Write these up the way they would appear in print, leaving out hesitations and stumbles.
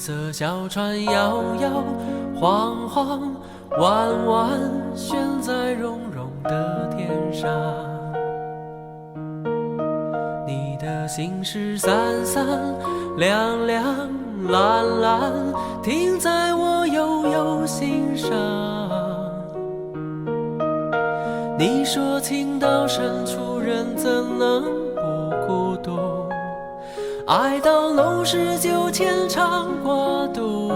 色小船摇摇晃晃，弯弯悬在融融的天上。你的心事散散亮亮蓝蓝，停在我悠悠心上。你说情到深处人怎能不孤独，爱到浓时就牵肠挂肚，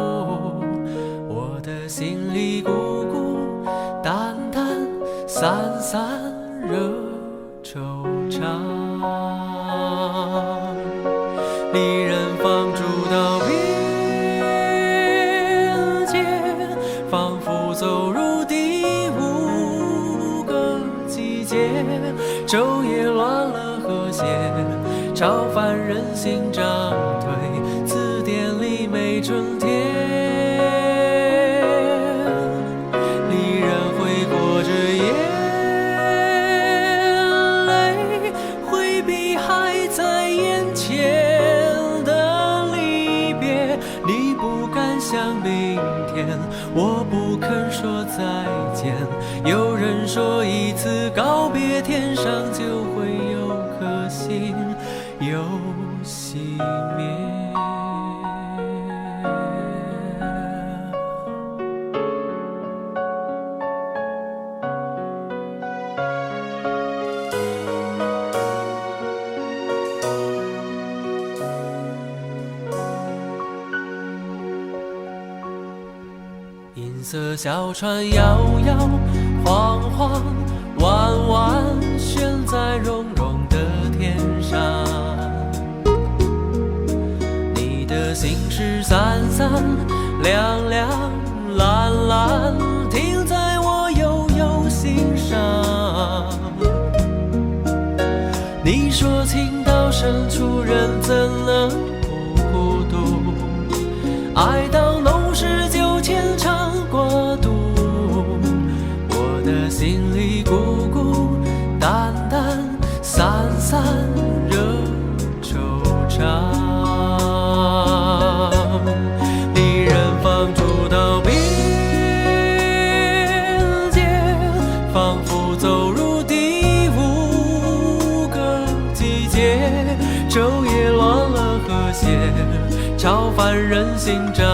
我的心里鼓鼓淡淡散散惹惆怅。离人放逐到边界，仿佛走入第五个季节，昼夜乱了和谐，超凡人心涨退，字典里没春天。离人挥霍着眼泪，回避还在眼前的离别。你不敢想明天，我不肯说再见。有人说一次告别，天上就会有颗星又熄灭。银色小船摇摇晃晃，弯弯悬在融融的天上。你的心事散散亮亮蓝蓝，停在我悠悠心上。你说情到深处人怎能不孤独，爱到浓时就牵肠挂肚，我的心里鼓鼓淡淡散散惹惆怅。离人放逐到边界，仿佛走入第五个季节，昼夜乱了和谐，超凡人心涨